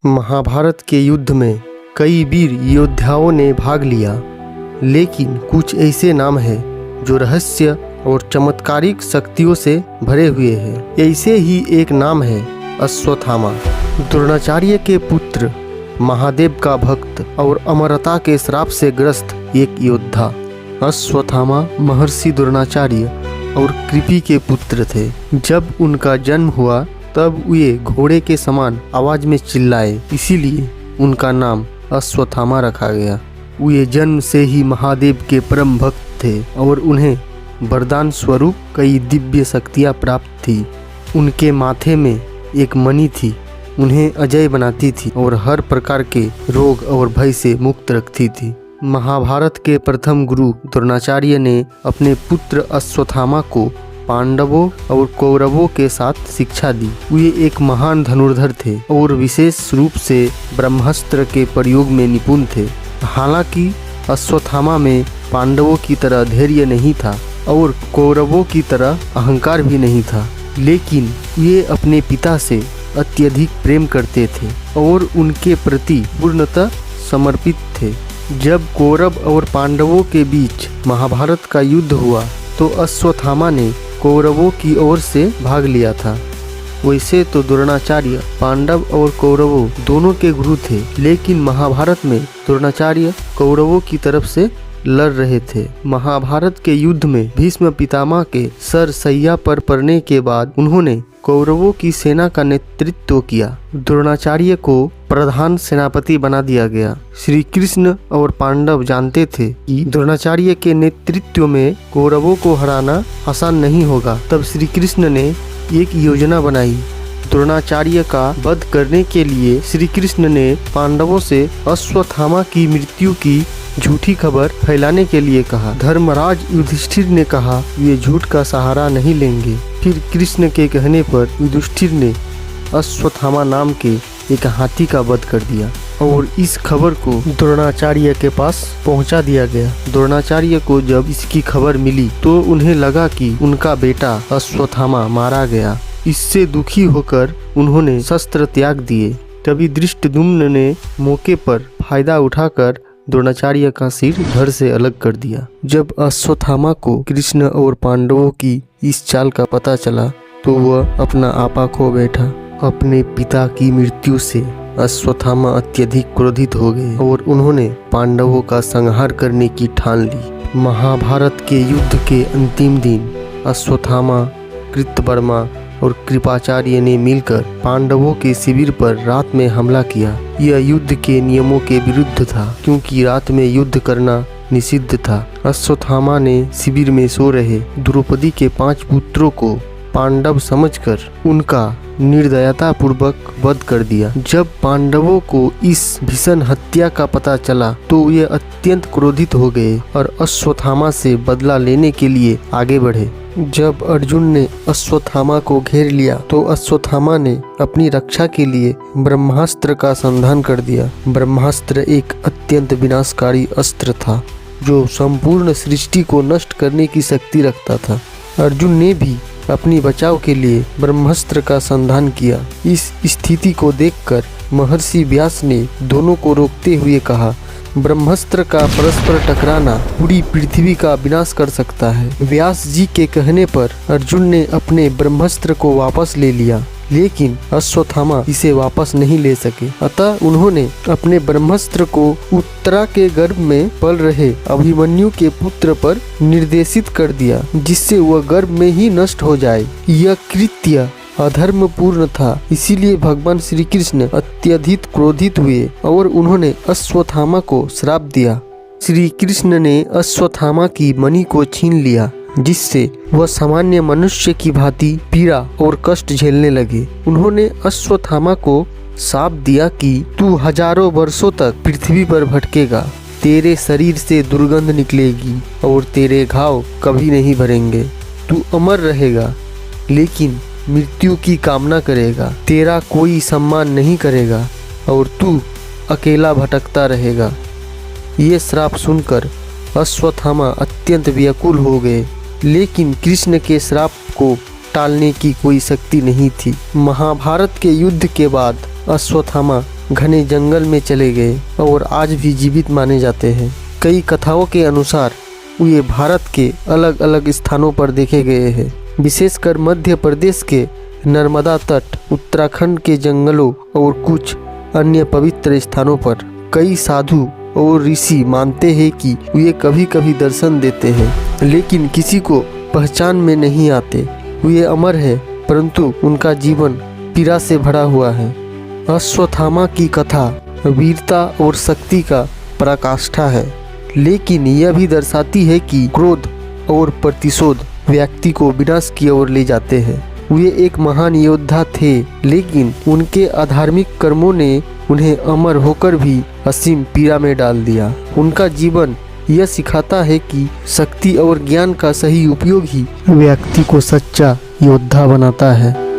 महाभारत के युद्ध में कई वीर योद्धाओं ने भाग लिया, लेकिन कुछ ऐसे नाम हैं जो रहस्य और चमत्कारिक शक्तियों से भरे हुए हैं। ऐसे ही एक नाम है अश्वत्थामा। द्रोणाचार्य के पुत्र, महादेव का भक्त और अमरता के श्राप से ग्रस्त एक योद्धा। अश्वत्थामा महर्षि द्रोणाचार्य और कृपि के पुत्र थे। जब उनका जन्म हुआ तब वे घोड़े के समान आवाज में चिल्लाए, इसीलिए उनका नाम अश्वत्थामा रखा गया। वे जन्म से ही महादेव के परम भक्त थे और उन्हें वरदान स्वरूप कई दिव्य शक्तियाँ प्राप्त थी। उनके माथे में एक मणि थी, उन्हें अजय बनाती थी और हर प्रकार के रोग और भय से मुक्त रखती थी। महाभारत के प्रथम गुरु द्रोणाचार्य ने अपने पुत्र अश्वत्थामा को पांडवों और कौरवों के साथ शिक्षा दी। वे एक महान धनुर्धर थे और विशेष रूप से ब्रह्मास्त्र के प्रयोग में निपुण थे। हालांकि अश्वत्थामा में पांडवों की तरह धैर्य नहीं था और कौरवों की तरह अहंकार भी नहीं था, लेकिन वे अपने पिता से अत्यधिक प्रेम करते थे और उनके प्रति पूर्णतः समर्पित थे। जब कौरव और पांडवों के बीच महाभारत का युद्ध हुआ तो अश्वत्थामा ने कौरवों की ओर से भाग लिया था। वैसे तो द्रोणाचार्य पांडव और कौरवों दोनों के गुरु थे, लेकिन महाभारत में द्रोणाचार्य कौरवों की तरफ से लड़ रहे थे। महाभारत के युद्ध में भीष्म पितामह के सर सैया पर पड़ने के बाद उन्होंने कौरवों की सेना का नेतृत्व किया। द्रोणाचार्य को प्रधान सेनापति बना दिया गया। श्री कृष्ण और पांडव जानते थे कि द्रोणाचार्य के नेतृत्व में कौरवों को हराना आसान नहीं होगा। तब श्री कृष्ण ने एक योजना बनाई। द्रोणाचार्य का वध करने के लिए श्री कृष्ण ने पांडवों से अश्वत्थामा की मृत्यु की झूठी खबर फैलाने के लिए कहा। धर्मराज युधिष्ठिर ने कहा वे झूठ का सहारा नहीं लेंगे। फिर कृष्ण के कहने पर युधिष्ठिर ने अश्वत्थामा नाम के एक हाथी का वध कर दिया और इस खबर को द्रोणाचार्य के पास पहुंचा दिया गया। द्रोणाचार्य को जब इसकी खबर मिली तो उन्हें लगा कि उनका बेटा अश्वत्थामा मारा गया। इससे दुखी होकर उन्होंने शस्त्र त्याग दिए। तभी धृष्टद्युम्न ने मौके पर फायदा उठाकर द्रोणाचार्य का सिर धड़ से अलग कर दिया। जब अश्वत्थामा को कृष्ण और पांडवों की इस चाल का पता चला तो वह अपना आपा खो बैठा। अपने पिता की मृत्यु से अश्वत्थामा अत्यधिक क्रोधित हो गए और उन्होंने पांडवों का संहार करने की ठान ली। महाभारत के युद्ध के अंतिम दिन अश्वत्थामा, कृतवर्मा और कृपाचार्य ने मिलकर पांडवों के शिविर पर रात में हमला किया। यह युद्ध के नियमों के विरुद्ध था, क्योंकि रात में युद्ध करना निषिद्ध था। अश्वत्थामा ने शिविर में सो रहे द्रौपदी के 5 पुत्रों को पांडव समझकर उनका निर्दयता पूर्वक वध कर दिया। जब पांडवों को इस भीषण हत्या का पता चला तो वे अत्यंत क्रोधित हो गए और अश्वत्थामा से बदला लेने के लिए आगे बढ़े। जब अर्जुन ने अश्वत्थामा को घेर लिया तो अश्वत्थामा ने अपनी रक्षा के लिए ब्रह्मास्त्र का संधान कर दिया। ब्रह्मास्त्र एक अत्यंत विनाशकारी अस्त्र था जो संपूर्ण सृष्टि को नष्ट करने की शक्ति रखता था। अर्जुन ने भी अपनी बचाव के लिए ब्रह्मास्त्र का संधान किया। इस स्थिति को देखकर महर्षि व्यास ने दोनों को रोकते हुए कहा, ब्रह्मास्त्र का परस्पर टकराना पूरी पृथ्वी का विनाश कर सकता है। व्यास जी के कहने पर अर्जुन ने अपने ब्रह्मास्त्र को वापस ले लिया, लेकिन अश्वत्थामा इसे वापस नहीं ले सके। अतः उन्होंने अपने ब्रह्मास्त्र को उत्तरा के गर्भ में पल रहे अभिमन्यु के पुत्र पर निर्देशित कर दिया, जिससे वह गर्भ में ही नष्ट हो जाए। यह कृत्य अधर्मपूर्ण था, इसीलिए भगवान श्री कृष्ण अत्यधिक क्रोधित हुए और उन्होंने अश्वत्थामा को श्राप दिया। श्री कृष्ण ने अश्वत्थामा की मणि को छीन लिया, जिससे वह सामान्य मनुष्य की भांति पीड़ा और कष्ट झेलने लगे। उन्होंने अश्वत्थामा को शाप दिया कि तू हजारों वर्षों तक पृथ्वी पर भटकेगा, तेरे शरीर से दुर्गंध निकलेगी और तेरे घाव कभी नहीं भरेंगे। तू अमर रहेगा लेकिन मृत्यु की कामना करेगा, तेरा कोई सम्मान नहीं करेगा और तू अकेला भटकता रहेगा। ये श्राप सुनकर अश्वत्थामा अत्यंत व्याकुल हो गए, लेकिन कृष्ण के श्राप को टालने की कोई शक्ति नहीं थी। महाभारत के युद्ध के बाद अश्वत्थामा घने जंगल में चले गए और आज भी जीवित माने जाते हैं। कई कथाओं के अनुसार ये भारत के अलग अलग स्थानों पर देखे गए हैं, विशेषकर मध्य प्रदेश के नर्मदा तट, उत्तराखंड के जंगलों और कुछ अन्य पवित्र स्थानों पर। कई साधु और ऋषि मानते हैं कि वे कभी कभी दर्शन देते हैं, लेकिन किसी को पहचान में नहीं आते। वे अमर है, परंतु उनका जीवन पीड़ा से भरा हुआ है। अश्वत्थामा की कथा वीरता और शक्ति का पराकाष्ठा है, लेकिन यह भी दर्शाती है कि क्रोध और प्रतिशोध व्यक्ति को विनाश की ओर ले जाते हैं। वे एक महान योद्धा थे, लेकिन उनके अधार्मिक कर्मों ने उन्हें अमर होकर भी असीम पीड़ा में डाल दिया। उनका जीवन यह सिखाता है कि शक्ति और ज्ञान का सही उपयोग ही व्यक्ति को सच्चा योद्धा बनाता है।